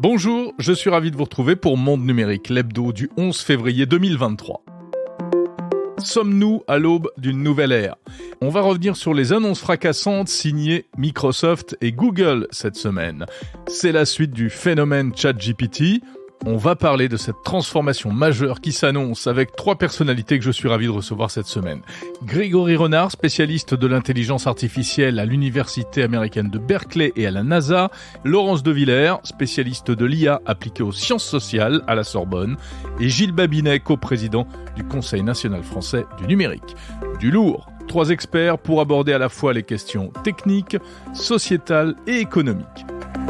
Bonjour, je suis ravi de vous retrouver pour Monde Numérique, l'hebdo du 11 février 2023. Sommes-nous à l'aube d'une nouvelle ère ? On va revenir sur les annonces fracassantes signées Microsoft et Google cette semaine. C'est la suite du phénomène ChatGPT. On va parler de cette transformation majeure qui s'annonce avec 3 personnalités que je suis ravi de recevoir cette semaine. Grégory Renard, spécialiste de l'intelligence artificielle à l'université américaine de Berkeley et à la NASA. Laurence De Villers, spécialiste de l'IA appliquée aux sciences sociales à la Sorbonne. Et Gilles Babinet, coprésident du Conseil national français du numérique. Du lourd. 3 experts pour aborder à la fois les questions techniques, sociétales et économiques.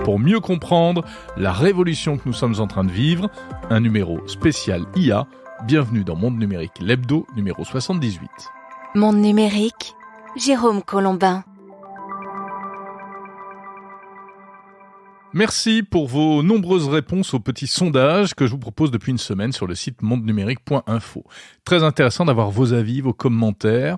Pour mieux comprendre la révolution que nous sommes en train de vivre, un numéro spécial IA. Bienvenue dans Monde Numérique, l'hebdo numéro 78. Monde Numérique, Jérôme Colombin. Merci pour vos nombreuses réponses au petit sondage que je vous propose depuis une semaine sur le site mondenumérique.info. Très intéressant d'avoir vos avis, vos commentaires.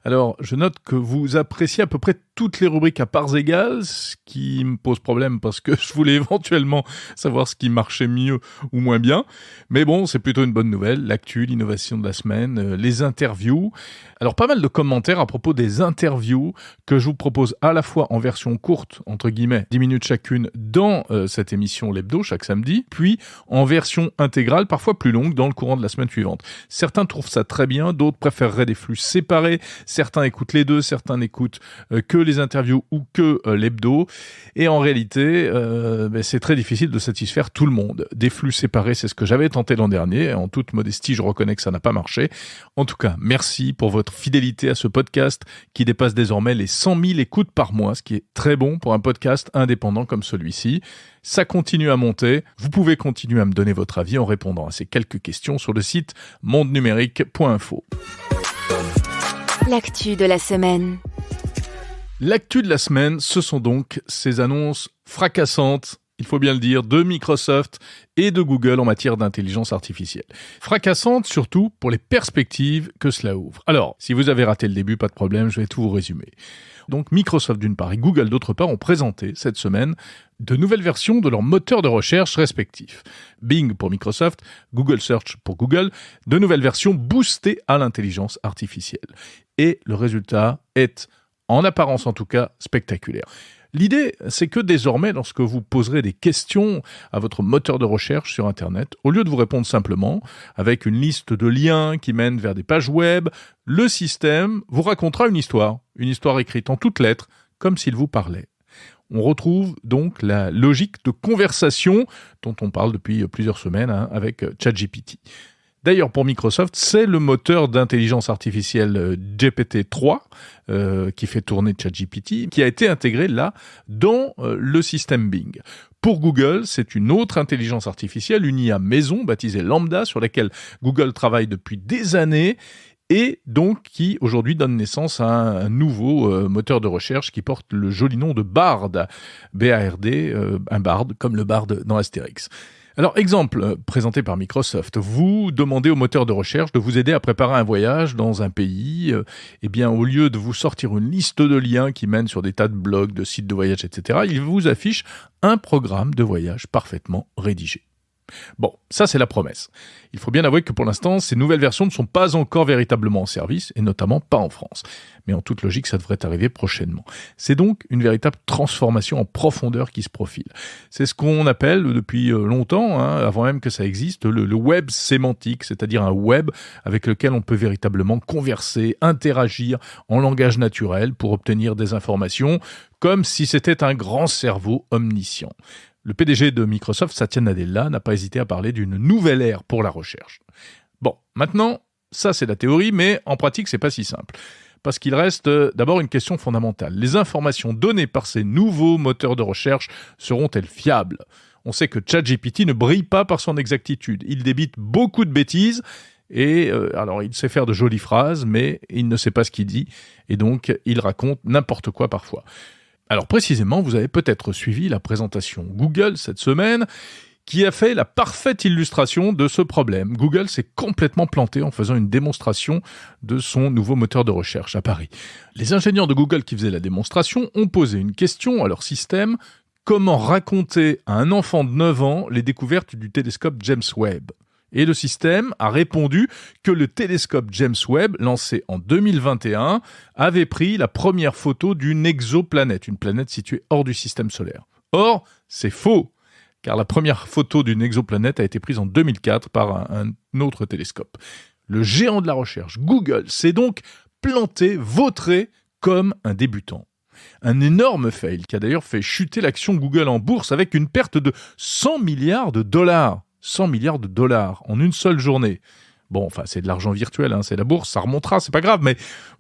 Alors, je note que vous appréciez à peu près toutes les rubriques à parts égales, ce qui me pose problème parce que je voulais éventuellement savoir ce qui marchait mieux ou moins bien. Mais bon, c'est plutôt une bonne nouvelle. L'actu, l'innovation de la semaine, les interviews. Alors, pas mal de commentaires à propos des interviews que je vous propose à la fois en version courte, entre guillemets, 10 minutes chacune, dans cette émission l'hebdo chaque samedi, puis en version intégrale, parfois plus longue, dans le courant de la semaine suivante. Certains trouvent ça très bien, d'autres préféreraient des flux séparés, certains écoutent les deux, certains n'écoutent que les interviews ou que l'hebdo, et en réalité, c'est très difficile de satisfaire tout le monde. Des flux séparés, c'est ce que j'avais tenté l'an dernier, en toute modestie, je reconnais que ça n'a pas marché. En tout cas, merci pour votre fidélité à ce podcast qui dépasse désormais les 100 000 écoutes par mois, ce qui est très bon pour un podcast indépendant comme celui-ci. Ça continue à monter. Vous pouvez continuer à me donner votre avis en répondant à ces quelques questions sur le site mondenumérique.info. L'actu de la semaine. L'actu de la semaine, ce sont donc ces annonces fracassantes, il faut bien le dire, de Microsoft et de Google en matière d'intelligence artificielle. Fracassantes surtout pour les perspectives que cela ouvre. Alors, si vous avez raté le début, pas de problème, je vais tout vous résumer. Donc Microsoft d'une part et Google d'autre part ont présenté cette semaine de nouvelles versions de leurs moteurs de recherche respectifs. Bing pour Microsoft, Google Search pour Google, de nouvelles versions boostées à l'intelligence artificielle. Et le résultat est, en apparence en tout cas, spectaculaire. L'idée, c'est que désormais, lorsque vous poserez des questions à votre moteur de recherche sur Internet, au lieu de vous répondre simplement avec une liste de liens qui mènent vers des pages web, le système vous racontera une histoire écrite en toutes lettres, comme s'il vous parlait. On retrouve donc la logique de conversation dont on parle depuis plusieurs semaines avec ChatGPT. D'ailleurs, pour Microsoft, c'est le moteur d'intelligence artificielle GPT-3 qui fait tourner ChatGPT, qui a été intégré là dans le système Bing. Pour Google, c'est une autre intelligence artificielle, une IA maison baptisée Lambda, sur laquelle Google travaille depuis des années et donc qui aujourd'hui donne naissance à un nouveau moteur de recherche qui porte le joli nom de Bard, B-A-R-D, un Bard comme le Bard dans Astérix. Alors, exemple présenté par Microsoft, vous demandez au moteur de recherche de vous aider à préparer un voyage dans un pays. Eh bien, au lieu de vous sortir une liste de liens qui mènent sur des tas de blogs, de sites de voyage, etc., il vous affiche un programme de voyage parfaitement rédigé. Bon, ça c'est la promesse. Il faut bien avouer que pour l'instant, ces nouvelles versions ne sont pas encore véritablement en service, et notamment pas en France. Mais en toute logique, ça devrait arriver prochainement. C'est donc une véritable transformation en profondeur qui se profile. C'est ce qu'on appelle depuis longtemps, avant même que ça existe, le web sémantique, c'est-à-dire un web avec lequel on peut véritablement converser, interagir en langage naturel pour obtenir des informations, comme si c'était un grand cerveau omniscient. Le PDG de Microsoft, Satya Nadella, n'a pas hésité à parler d'une nouvelle ère pour la recherche. Bon, maintenant, ça c'est la théorie, mais en pratique, c'est pas si simple. Parce qu'il reste d'abord une question fondamentale. Les informations données par ces nouveaux moteurs de recherche seront-elles fiables ? On sait que ChatGPT ne brille pas par son exactitude. Il débite beaucoup de bêtises et alors il sait faire de jolies phrases, mais il ne sait pas ce qu'il dit et donc il raconte n'importe quoi parfois. Alors précisément, vous avez peut-être suivi la présentation Google cette semaine qui a fait la parfaite illustration de ce problème. Google s'est complètement planté en faisant une démonstration de son nouveau moteur de recherche à Paris. Les ingénieurs de Google qui faisaient la démonstration ont posé une question à leur système. Comment raconter à un enfant de 9 ans les découvertes du télescope James Webb ? Et le système a répondu que le télescope James Webb, lancé en 2021, avait pris la première photo d'une exoplanète, une planète située hors du système solaire. Or, c'est faux, car la première photo d'une exoplanète a été prise en 2004 par un autre télescope. Le géant de la recherche, Google, s'est donc planté, vautré comme un débutant. Un énorme fail qui a d'ailleurs fait chuter l'action Google en bourse avec une perte de 100 milliards de dollars. 100 milliards de dollars en une seule journée. Bon, enfin, c'est de l'argent virtuel, c'est la bourse, ça remontera, c'est pas grave,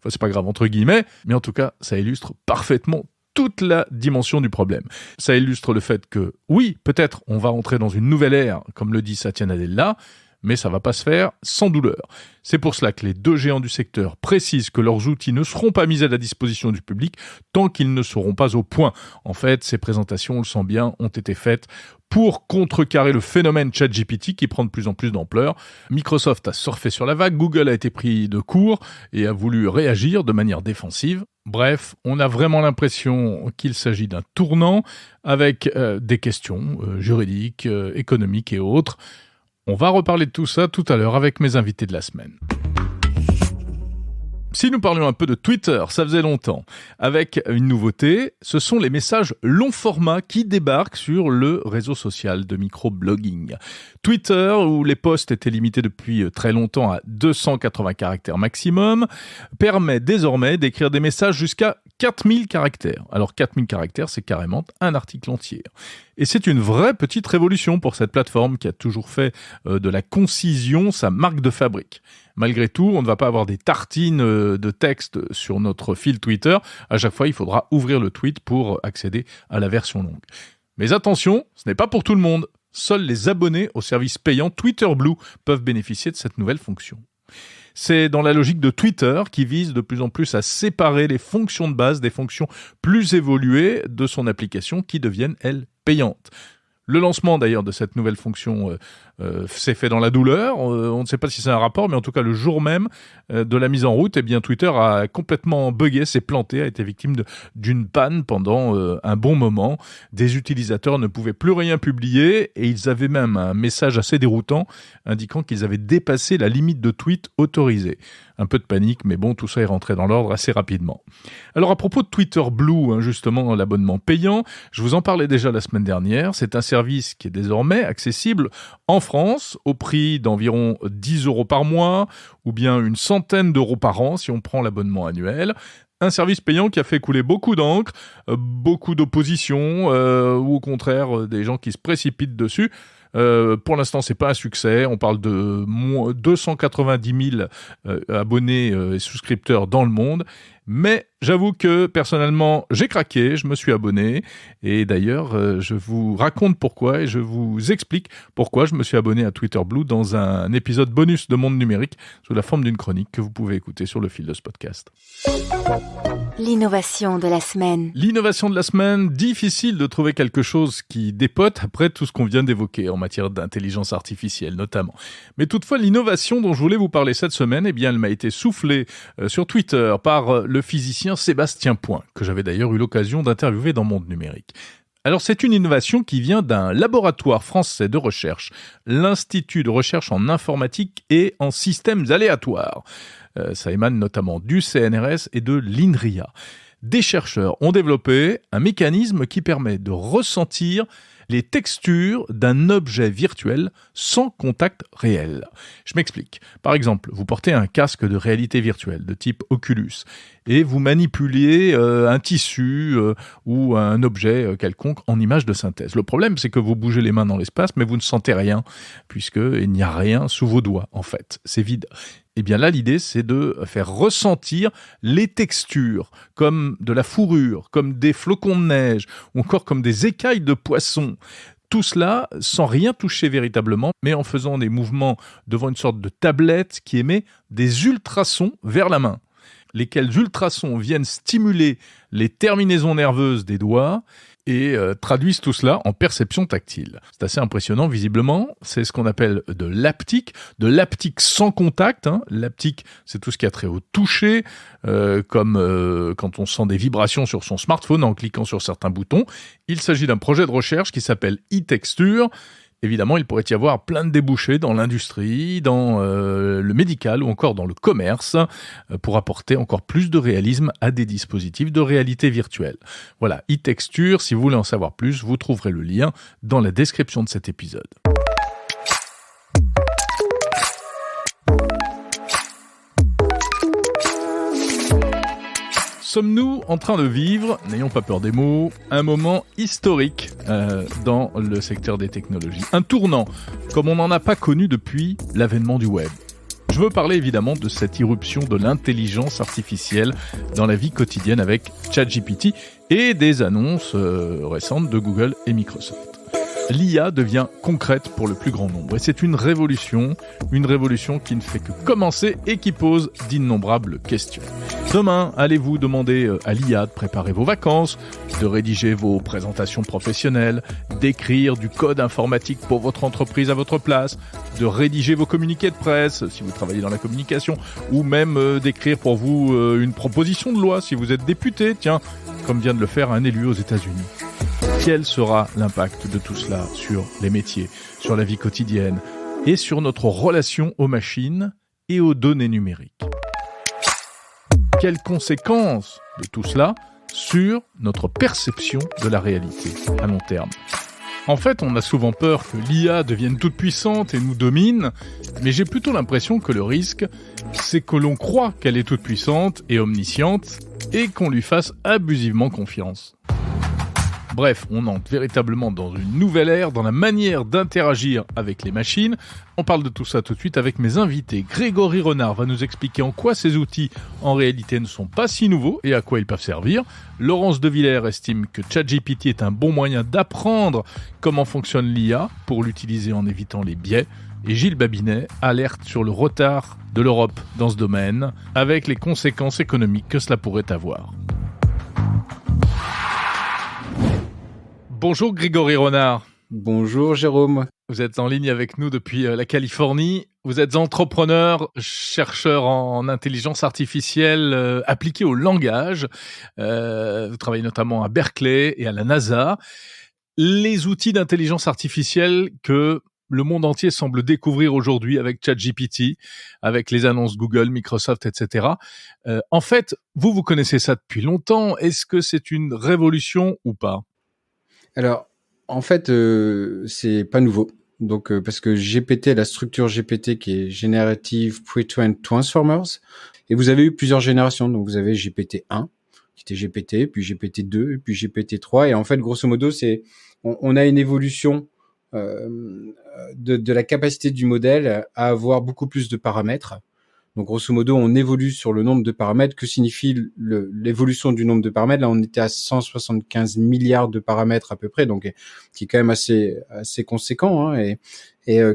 c'est pas grave entre guillemets, mais en tout cas, ça illustre parfaitement toute la dimension du problème. Ça illustre le fait que, oui, peut-être on va entrer dans une nouvelle ère, comme le dit Satya Nadella, mais ça va pas se faire sans douleur. C'est pour cela que les deux géants du secteur précisent que leurs outils ne seront pas mis à la disposition du public tant qu'ils ne seront pas au point. En fait, ces présentations, on le sent bien, ont été faites pour contrecarrer le phénomène ChatGPT qui prend de plus en plus d'ampleur. Microsoft a surfé sur la vague, Google a été pris de court et a voulu réagir de manière défensive. Bref, on a vraiment l'impression qu'il s'agit d'un tournant avec des questions juridiques, économiques et autres. On va reparler de tout ça tout à l'heure avec mes invités de la semaine. Si nous parlions un peu de Twitter, ça faisait longtemps. Avec une nouveauté, ce sont les messages long format qui débarquent sur le réseau social de microblogging. Twitter, où les posts étaient limités depuis très longtemps à 280 caractères maximum, permet désormais d'écrire des messages jusqu'à 4000 caractères. Alors 4000 caractères, c'est carrément un article entier. Et c'est une vraie petite révolution pour cette plateforme qui a toujours fait de la concision sa marque de fabrique. Malgré tout, on ne va pas avoir des tartines de texte sur notre fil Twitter. À chaque fois, il faudra ouvrir le tweet pour accéder à la version longue. Mais attention, ce n'est pas pour tout le monde. Seuls les abonnés au service payant Twitter Blue peuvent bénéficier de cette nouvelle fonction. C'est dans la logique de Twitter qui vise de plus en plus à séparer les fonctions de base des fonctions plus évoluées de son application qui deviennent, elles, payantes. Le lancement d'ailleurs de cette nouvelle fonction s'est fait dans la douleur. On ne sait pas si c'est un rapport, mais en tout cas le jour même de la mise en route, Twitter a complètement bugué, s'est planté, a été victime d'une panne pendant un bon moment. Des utilisateurs ne pouvaient plus rien publier et ils avaient même un message assez déroutant indiquant qu'ils avaient dépassé la limite de tweets autorisée. Un peu de panique, mais bon, tout ça est rentré dans l'ordre assez rapidement. Alors à propos de Twitter Blue, justement l'abonnement payant, je vous en parlais déjà la semaine dernière, c'est un service qui est désormais accessible en France au prix d'environ 10 € par mois ou bien une centaine d'euros par an si on prend l'abonnement annuel. Un service payant qui a fait couler beaucoup d'encre, beaucoup d'opposition ou au contraire des gens qui se précipitent dessus. Pour l'instant, c'est pas un succès. On parle de 290 000 abonnés et souscripteurs dans le monde. Mais j'avoue que personnellement, j'ai craqué, je me suis abonné. Et d'ailleurs, je vous raconte pourquoi et je vous explique pourquoi je me suis abonné à Twitter Blue dans un épisode bonus de Monde Numérique sous la forme d'une chronique que vous pouvez écouter sur le fil de ce podcast. L'innovation de la semaine. L'innovation de la semaine, difficile de trouver quelque chose qui dépote après tout ce qu'on vient d'évoquer en matière d'intelligence artificielle notamment. Mais toutefois, l'innovation dont je voulais vous parler cette semaine, elle m'a été soufflée sur Twitter par le physicien Sébastien Point, que j'avais d'ailleurs eu l'occasion d'interviewer dans Monde Numérique. Alors c'est une innovation qui vient d'un laboratoire français de recherche, l'Institut de recherche en informatique et en systèmes aléatoires. Ça émane notamment du CNRS et de l'INRIA. Des chercheurs ont développé un mécanisme qui permet de ressentir les textures d'un objet virtuel sans contact réel. Je m'explique. Par exemple, vous portez un casque de réalité virtuelle de type Oculus et vous manipulez un tissu ou un objet quelconque en image de synthèse. Le problème, c'est que vous bougez les mains dans l'espace, mais vous ne sentez rien, puisqu'il n'y a rien sous vos doigts, en fait. C'est vide. Eh bien là, l'idée, c'est de faire ressentir les textures, comme de la fourrure, comme des flocons de neige, ou encore comme des écailles de poisson. Tout cela sans rien toucher véritablement, mais en faisant des mouvements devant une sorte de tablette qui émet des ultrasons vers la main. Lesquels ultrasons viennent stimuler les terminaisons nerveuses des doigts et traduisent tout cela en perception tactile. C'est assez impressionnant visiblement, c'est ce qu'on appelle de l'haptique sans contact. L'haptique, c'est tout ce qui a trait au toucher, comme quand on sent des vibrations sur son smartphone en cliquant sur certains boutons. Il s'agit d'un projet de recherche qui s'appelle e-texture. Évidemment, il pourrait y avoir plein de débouchés dans l'industrie, dans le médical ou encore dans le commerce pour apporter encore plus de réalisme à des dispositifs de réalité virtuelle. Voilà, e-texture, si vous voulez en savoir plus, vous trouverez le lien dans la description de cet épisode. Sommes-nous en train de vivre, n'ayons pas peur des mots, un moment historique dans le secteur des technologies. Un tournant, comme on n'en a pas connu depuis l'avènement du web. Je veux parler évidemment de cette irruption de l'intelligence artificielle dans la vie quotidienne avec ChatGPT et des annonces récentes de Google et Microsoft. L'IA devient concrète pour le plus grand nombre. Et c'est une révolution qui ne fait que commencer et qui pose d'innombrables questions. Demain, allez-vous demander à l'IA de préparer vos vacances, de rédiger vos présentations professionnelles, d'écrire du code informatique pour votre entreprise à votre place, de rédiger vos communiqués de presse si vous travaillez dans la communication, ou même d'écrire pour vous une proposition de loi si vous êtes député, tiens, comme vient de le faire un élu aux États-Unis. Quel sera l'impact de tout cela sur les métiers, sur la vie quotidienne et sur notre relation aux machines et aux données numériques? Quelles conséquences de tout cela sur notre perception de la réalité à long terme? En fait, on a souvent peur que l'IA devienne toute puissante et nous domine, mais j'ai plutôt l'impression que le risque, c'est que l'on croit qu'elle est toute puissante et omnisciente et qu'on lui fasse abusivement confiance. Bref, on entre véritablement dans une nouvelle ère, dans la manière d'interagir avec les machines. On parle de tout ça tout de suite avec mes invités. Grégory Renard va nous expliquer en quoi ces outils, en réalité, ne sont pas si nouveaux et à quoi ils peuvent servir. Laurence Devillers estime que ChatGPT est un bon moyen d'apprendre comment fonctionne l'IA pour l'utiliser en évitant les biais. Et Gilles Babinet alerte sur le retard de l'Europe dans ce domaine, avec les conséquences économiques que cela pourrait avoir. Bonjour Grégory Renard. Bonjour Jérôme. Vous êtes en ligne avec nous depuis la Californie. Vous êtes entrepreneur, chercheur en intelligence artificielle appliquée au langage. Vous travaillez notamment à Berkeley et à la NASA. Les outils d'intelligence artificielle que le monde entier semble découvrir aujourd'hui avec ChatGPT, avec les annonces Google, Microsoft, etc. En fait, vous connaissez ça depuis longtemps. Est-ce que c'est une révolution ou pas ? Alors, en fait, c'est pas nouveau. Donc, parce que GPT, la structure GPT qui est Generative Pre-trained Transformers, et vous avez eu plusieurs générations. Donc, vous avez GPT-1, qui était GPT, puis GPT-2, puis GPT-3. Et en fait, grosso modo, on a une évolution de la capacité du modèle à avoir beaucoup plus de paramètres. Donc, grosso modo, on évolue sur le nombre de paramètres. Que signifie l'évolution du nombre de paramètres? Là, on était à 175 milliards de paramètres à peu près, donc qui est quand même assez conséquent, et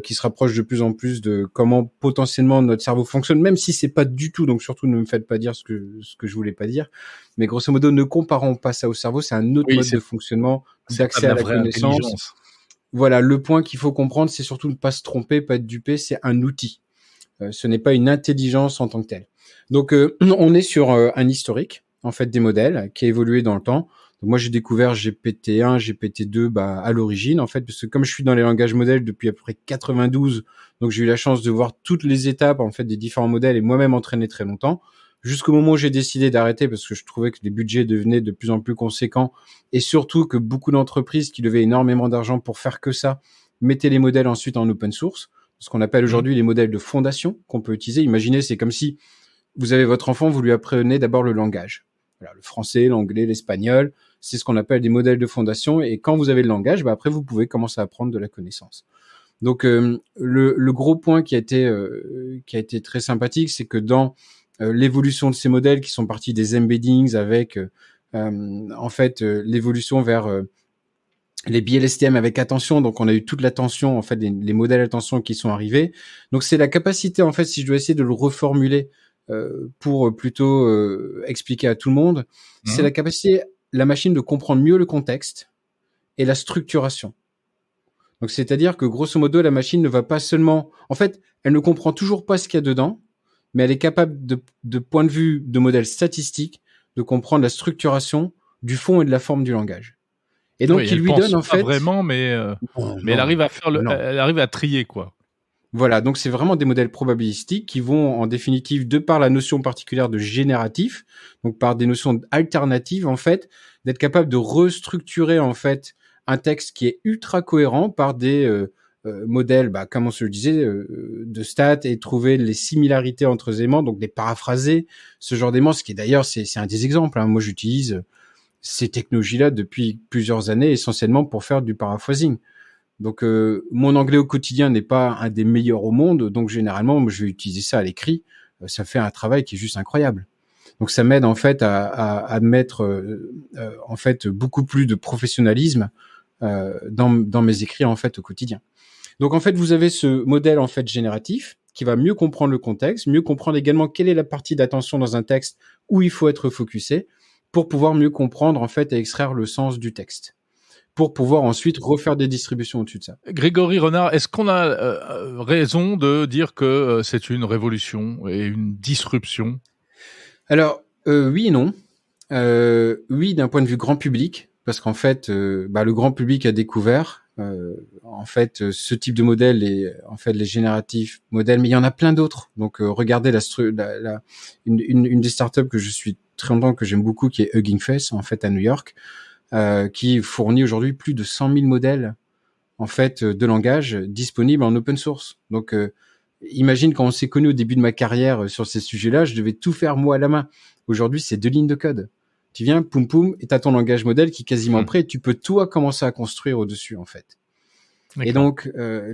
qui se rapproche de plus en plus de comment potentiellement notre cerveau fonctionne, même si c'est pas du tout. Donc, surtout, ne me faites pas dire ce que je voulais pas dire. Mais grosso modo, ne comparons pas ça au cerveau. C'est un autre mode de fonctionnement, d'accès à la connaissance. Voilà, le point qu'il faut comprendre, c'est surtout ne pas se tromper, pas être dupé. C'est un outil. Ce n'est pas une intelligence en tant que telle. Donc, on est sur un historique, en fait, des modèles qui a évolué dans le temps. Donc, moi, j'ai découvert GPT-1, GPT-2, à l'origine, en fait, parce que comme je suis dans les langages modèles depuis à peu près 92, donc j'ai eu la chance de voir toutes les étapes, en fait, des différents modèles et moi-même entraîner très longtemps, jusqu'au moment où j'ai décidé d'arrêter parce que je trouvais que les budgets devenaient de plus en plus conséquents et surtout que beaucoup d'entreprises qui levaient énormément d'argent pour faire que ça mettaient les modèles ensuite en open source. Ce qu'on appelle aujourd'hui les modèles de fondation qu'on peut utiliser. Imaginez, c'est comme si vous avez votre enfant, vous lui apprenez d'abord le langage. Voilà, le français, l'anglais, l'espagnol, c'est ce qu'on appelle des modèles de fondation. Et quand vous avez le langage, après, vous pouvez commencer à apprendre de la connaissance. Donc, le gros point qui a été très sympathique, c'est que dans l'évolution de ces modèles qui sont partis des embeddings avec, l'évolution vers les biais LSTM avec attention, donc on a eu toute l'attention, en fait, les modèles attention qui sont arrivés. Donc c'est la capacité, en fait, si je dois essayer de le reformuler pour plutôt expliquer à tout le monde, c'est la capacité, la machine de comprendre mieux le contexte et la structuration. Donc, c'est-à-dire que grosso modo, la machine ne va pas seulement... En fait, elle ne comprend toujours pas ce qu'il y a dedans, mais elle est capable, de point de vue de modèle statistique, de comprendre la structuration du fond et de la forme du langage. Et donc, il lui donne en fait... vraiment, mais elle arrive à faire elle arrive à trier, quoi. Voilà, donc c'est vraiment des modèles probabilistiques qui vont, en définitive, de par la notion particulière de génératif, donc par des notions alternatives, en fait, d'être capable de restructurer, en fait, un texte qui est ultra cohérent par des modèles, comme on se le disait, de stats et trouver les similarités entre les éléments, donc des paraphraser, ce genre d'éléments, ce qui est d'ailleurs, c'est un des exemples. Moi, j'utilise ces technologies-là depuis plusieurs années, essentiellement pour faire du paraphrasing. Donc, mon anglais au quotidien n'est pas un des meilleurs au monde, donc généralement, je vais utiliser ça à l'écrit. Ça fait un travail qui est juste incroyable. Donc, ça m'aide en fait à mettre en fait beaucoup plus de professionnalisme dans mes écrits en fait au quotidien. Donc, en fait, vous avez ce modèle en fait génératif qui va mieux comprendre le contexte, mieux comprendre également quelle est la partie d'attention dans un texte où il faut être focusé pour pouvoir mieux comprendre en fait et extraire le sens du texte, pour pouvoir ensuite refaire des distributions au-dessus de ça. Grégory Renard, est-ce qu'on a raison de dire que c'est une révolution et une disruption ? Alors, oui et non. Oui, d'un point de vue grand public, parce qu'en fait, le grand public a découvert en fait ce type de modèle et en fait les génératifs modèles, mais il y en a plein d'autres. Donc, regardez une des startups que je suis très longtemps, que j'aime beaucoup, qui est Hugging Face, en fait à New York. Qui fournit aujourd'hui plus de 100 000 modèles en fait de langage disponibles en open source. Donc, imagine quand on s'est connus au début de ma carrière sur ces sujets-là, je devais tout faire moi à la main. Aujourd'hui, c'est 2 lignes de code. Tu viens, poum poum, et t'as ton langage modèle qui est quasiment prêt. Et tu peux toi commencer à construire au-dessus en fait. D'accord. Et donc,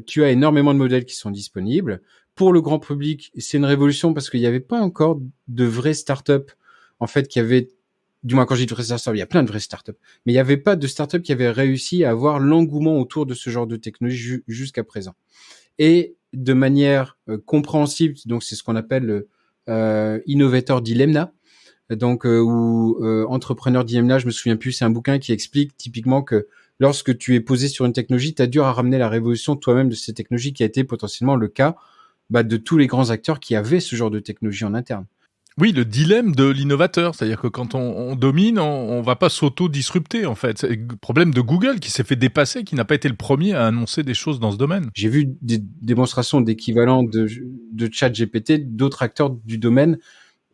tu as énormément de modèles qui sont disponibles. Pour le grand public, c'est une révolution parce qu'il n'y avait pas encore de vraies startups en fait qui avaient... Du moins, quand je dis de vraies startups, il y a plein de vraies startups. Mais il n'y avait pas de startups qui avaient réussi à avoir l'engouement autour de ce genre de technologie jusqu'à présent. Et de manière compréhensible, donc c'est ce qu'on appelle le Innovator Dilemma. Donc, Entrepreneur Dilemma, je me souviens plus, c'est un bouquin qui explique typiquement que lorsque tu es posé sur une technologie, tu as dur à ramener la révolution toi-même de cette technologie, qui a été potentiellement le cas de tous les grands acteurs qui avaient ce genre de technologie en interne. Oui, le dilemme de l'innovateur, c'est-à-dire que quand on domine, on va pas s'auto-disrupter en fait. C'est le problème de Google qui s'est fait dépasser, qui n'a pas été le premier à annoncer des choses dans ce domaine. J'ai vu des démonstrations d'équivalent de ChatGPT, d'autres acteurs du domaine,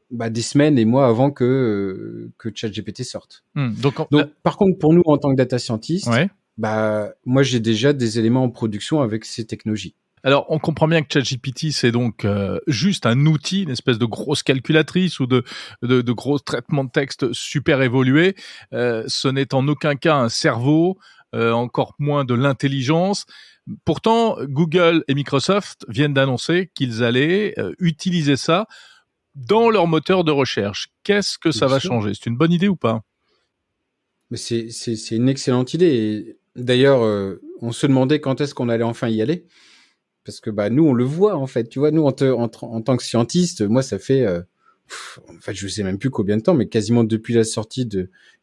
des semaines et mois avant que ChatGPT sorte. Donc, par contre, pour nous en tant que data scientist, moi j'ai déjà des éléments en production avec ces technologies. Alors, on comprend bien que ChatGPT, c'est donc juste un outil, une espèce de grosse calculatrice ou de gros traitements de texte super évolués. Ce n'est en aucun cas un cerveau, encore moins de l'intelligence. Pourtant, Google et Microsoft viennent d'annoncer qu'ils allaient utiliser ça dans leur moteur de recherche. Qu'est-ce que ça va changer ? C'est une bonne idée ou pas ? Mais c'est une excellente idée. Et d'ailleurs, on se demandait quand est-ce qu'on allait enfin y aller. Parce que nous on le voit en fait, tu vois, nous en tant que scientiste, moi ça fait en fait je sais même plus combien de temps, mais quasiment depuis la sortie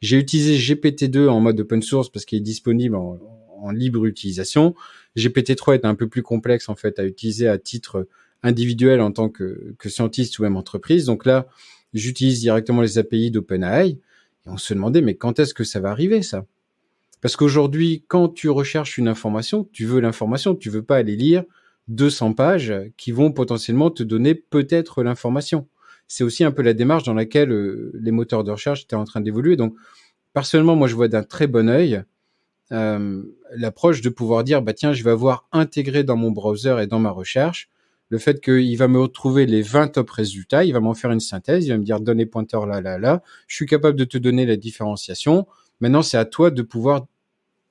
j'ai utilisé GPT-2 en mode open source parce qu'il est disponible en libre utilisation. GPT-3 est un peu plus complexe en fait à utiliser à titre individuel en tant que scientiste ou même entreprise. Donc là, j'utilise directement les API d'OpenAI et on se demandait mais quand est-ce que ça va arriver ça ? Parce qu'aujourd'hui, quand tu recherches une information, tu veux l'information, tu veux pas aller lire 200 pages qui vont potentiellement te donner peut-être l'information. C'est aussi un peu la démarche dans laquelle les moteurs de recherche étaient en train d'évoluer. Donc, personnellement, moi, je vois d'un très bon œil l'approche de pouvoir dire, tiens, je vais avoir intégré dans mon browser et dans ma recherche le fait qu'il va me retrouver les 20 top résultats, il va m'en faire une synthèse, il va me dire, donne les pointeurs là. Je suis capable de te donner la différenciation. Maintenant, c'est à toi de pouvoir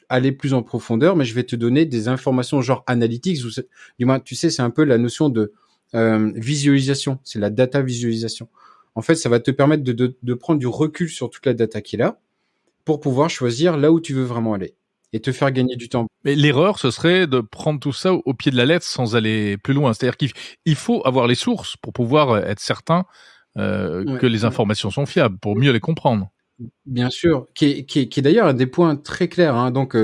aller plus en profondeur, mais je vais te donner des informations genre analytics, ou du moins, tu sais, c'est un peu la notion de visualisation, c'est la data visualisation. En fait, ça va te permettre de prendre du recul sur toute la data qu'il a pour pouvoir choisir là où tu veux vraiment aller et te faire gagner du temps. Mais l'erreur, ce serait de prendre tout ça au pied de la lettre sans aller plus loin. C'est-à-dire qu'il faut avoir les sources pour pouvoir être certain que les informations sont fiables, pour mieux les comprendre. Bien sûr, qui est d'ailleurs un des points très clairs. Donc,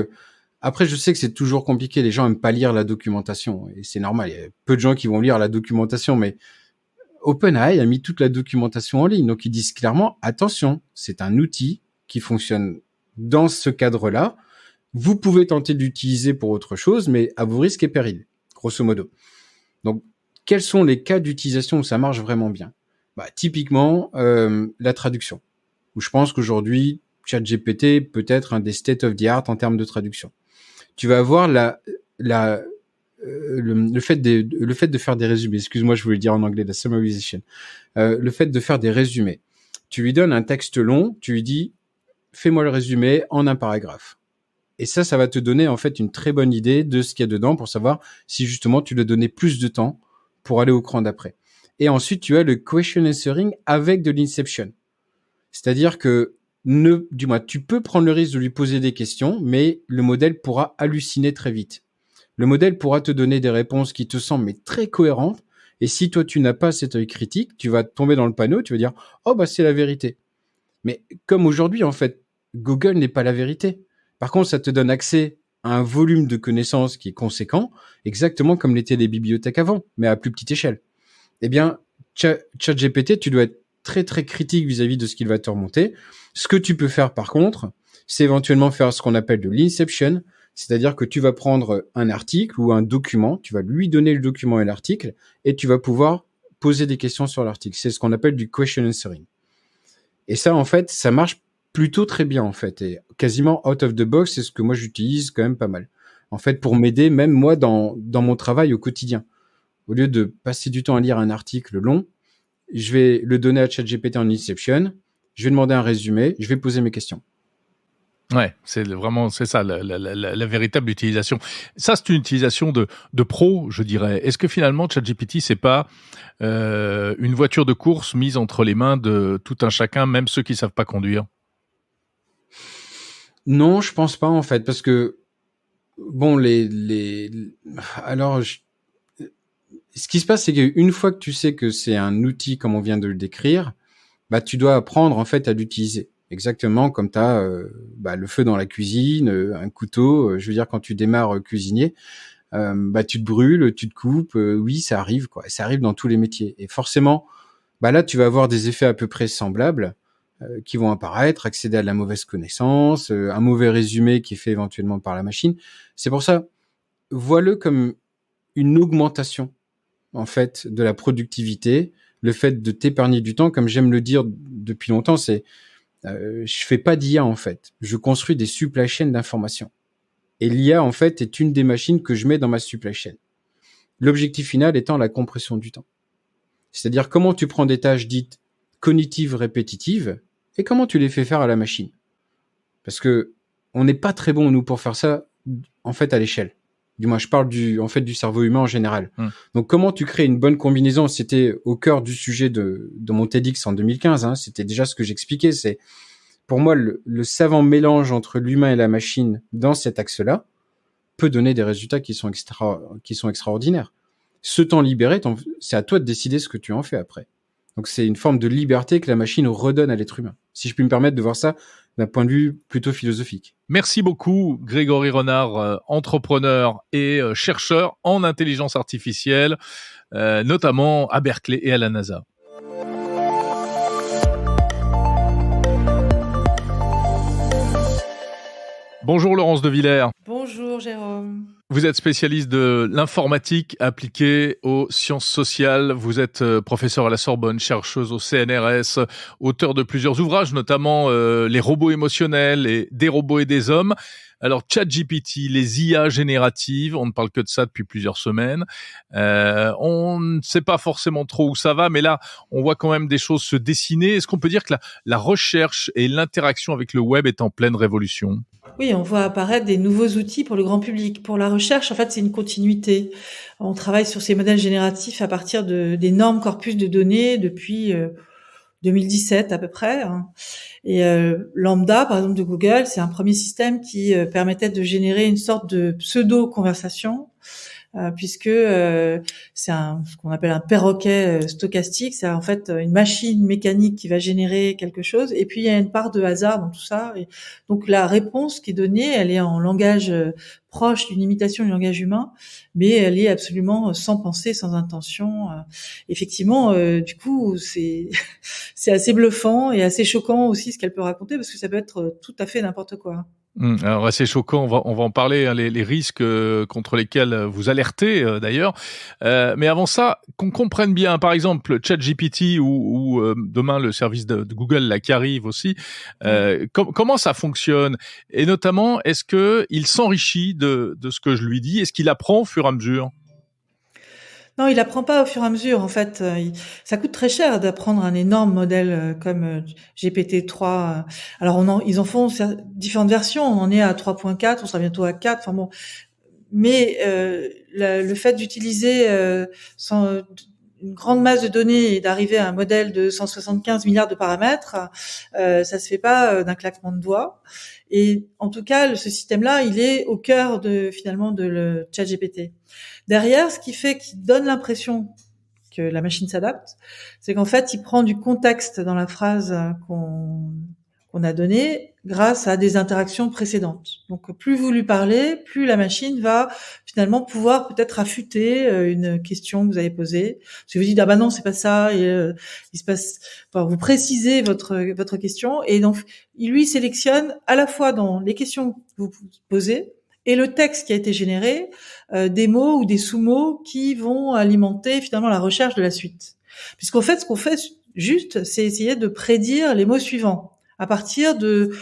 Après, je sais que c'est toujours compliqué. Les gens aiment pas lire la documentation et c'est normal. Il y a peu de gens qui vont lire la documentation, mais OpenAI a mis toute la documentation en ligne. Donc, ils disent clairement, attention, c'est un outil qui fonctionne dans ce cadre-là. Vous pouvez tenter de l'utiliser pour autre chose, mais à vos risques et périls, grosso modo. Donc, quels sont les cas d'utilisation où ça marche vraiment bien? Typiquement, la traduction, où je pense qu'aujourd'hui, ChatGPT peut être un des state of the art en termes de traduction. Tu vas avoir le fait de faire des résumés. Excuse-moi, je voulais dire en anglais, la summarization. Le fait de faire des résumés. Tu lui donnes un texte long, tu lui dis, fais-moi le résumé en un paragraphe. Et ça va te donner en fait une très bonne idée de ce qu'il y a dedans pour savoir si justement tu dois donner plus de temps pour aller au cran d'après. Et ensuite, tu as le question answering avec de l'inception. C'est-à-dire que tu peux prendre le risque de lui poser des questions, mais le modèle pourra halluciner très vite. Le modèle pourra te donner des réponses qui te semblent mais très cohérentes. Et si toi, tu n'as pas cet œil critique, tu vas tomber dans le panneau, tu vas dire « Oh, c'est la vérité ». Mais comme aujourd'hui, en fait, Google n'est pas la vérité. Par contre, ça te donne accès à un volume de connaissances qui est conséquent, exactement comme l'étaient les bibliothèques avant, mais à plus petite échelle. Eh bien, ChatGPT, tu dois être très, très critique vis-à-vis de ce qu'il va te remonter. Ce que tu peux faire, par contre, c'est éventuellement faire ce qu'on appelle de l'inception, c'est-à-dire que tu vas prendre un article ou un document, tu vas lui donner le document et l'article, et tu vas pouvoir poser des questions sur l'article. C'est ce qu'on appelle du question answering. Et ça, en fait, ça marche plutôt très bien, en fait. Et quasiment out of the box, c'est ce que moi, j'utilise quand même pas mal. En fait, pour m'aider, même moi, dans mon travail au quotidien. Au lieu de passer du temps à lire un article long, je vais le donner à ChatGPT en Inception, je vais demander un résumé, je vais poser mes questions. Ouais, c'est ça, la véritable utilisation. Ça, c'est une utilisation de pro, je dirais. Est-ce que finalement, ChatGPT, c'est pas une voiture de course mise entre les mains de tout un chacun, même ceux qui savent pas conduire? Non, je pense pas, en fait, parce que, bon, alors, ce qui se passe, c'est qu'une fois que tu sais que c'est un outil, comme on vient de le décrire, tu dois apprendre, en fait, à l'utiliser. Exactement comme tu as le feu dans la cuisine, un couteau. Je veux dire, quand tu démarres cuisinier, tu te brûles, tu te coupes. Oui, ça arrive, quoi. Et ça arrive dans tous les métiers. Et forcément, là, tu vas avoir des effets à peu près semblables qui vont apparaître, accéder à de la mauvaise connaissance, un mauvais résumé qui est fait éventuellement par la machine. C'est pour ça, vois-le comme une augmentation, en fait, de la productivité. Le fait de t'épargner du temps, comme j'aime le dire depuis longtemps, c'est je fais pas d'IA, en fait. Je construis des supply chains d'informations. Et l'IA, en fait, est une des machines que je mets dans ma supply chain. L'objectif final étant la compression du temps. C'est-à-dire comment tu prends des tâches dites cognitives répétitives et comment tu les fais faire à la machine. Parce que on n'est pas très bon, nous, pour faire ça, en fait, à l'échelle. Du moins, je parle du cerveau humain en général. Donc, comment tu crées une bonne combinaison? C'était au cœur du sujet de mon TEDx en 2015. C'était déjà ce que j'expliquais. C'est, pour moi, le savant mélange entre l'humain et la machine dans cet axe-là peut donner des résultats qui sont extraordinaires. Ce temps libéré, c'est à toi de décider ce que tu en fais après. Donc, c'est une forme de liberté que la machine redonne à l'être humain. Si je puis me permettre de voir ça d'un point de vue plutôt philosophique. Merci beaucoup, Grégory Renard, entrepreneur et chercheur en intelligence artificielle, notamment à Berkeley et à la NASA. Bonjour Laurence de Villers. Bonjour Jérôme. Vous êtes spécialiste de l'informatique appliquée aux sciences sociales. Vous êtes professeur à la Sorbonne, chercheuse au CNRS, auteur de plusieurs ouvrages, notamment Les robots émotionnels et Des robots et des hommes. Alors, ChatGPT, les IA génératives, on ne parle que de ça depuis plusieurs semaines. On ne sait pas forcément trop où ça va, mais là, on voit quand même des choses se dessiner. Est-ce qu'on peut dire que la recherche et l'interaction avec le web est en pleine révolution ? Oui, on voit apparaître des nouveaux outils pour le grand public. Pour la recherche, en fait, c'est une continuité. On travaille sur ces modèles génératifs à partir d'énormes corpus de données depuis 2017 à peu près. Et Lambda, par exemple, de Google, c'est un premier système qui permettait de générer une sorte de pseudo-conversation puisque c'est ce qu'on appelle un perroquet stochastique. C'est en fait une machine mécanique qui va générer quelque chose, et puis il y a une part de hasard dans tout ça. Et donc la réponse qui est donnée, elle est en langage proche d'une imitation du langage humain, mais elle est absolument sans pensée, sans intention. Effectivement, du coup, c'est c'est assez bluffant et assez choquant aussi ce qu'elle peut raconter, parce que ça peut être tout à fait n'importe quoi. Alors assez choquant, on va en parler, hein, les risques contre lesquels vous alertez d'ailleurs. Mais avant ça, qu'on comprenne bien, par exemple, ChatGPT ou demain le service de Google là qui arrive aussi. Comment ça fonctionne? Et notamment, est-ce que il s'enrichit de ce que je lui dis? Est-ce qu'il apprend au fur et à mesure? Non, il apprend pas au fur et à mesure. En fait, ça coûte très cher d'apprendre un énorme modèle comme GPT-3. Alors, ils en font différentes versions. On en est à 3.4, on sera bientôt à 4. Enfin bon, mais le fait d'utiliser une grande masse de données et d'arriver à un modèle de 175 milliards de paramètres, ça se fait pas d'un claquement de doigts. Et en tout cas, ce système-là, il est au cœur finalement de le ChatGPT. Derrière, ce qui fait qu'il donne l'impression que la machine s'adapte, c'est qu'en fait, il prend du contexte dans la phrase qu'on a donnée grâce à des interactions précédentes. Donc, plus vous lui parlez, plus la machine va finalement pouvoir peut-être affûter une question que vous avez posée. Si vous dites, ah bah non, c'est pas ça, et il se passe, enfin, vous précisez votre question, et donc, il lui sélectionne à la fois dans les questions que vous posez et le texte qui a été généré, des mots ou des sous-mots qui vont alimenter finalement la recherche de la suite. Puisqu'en fait, ce qu'on fait juste, c'est essayer de prédire les mots suivants à partir de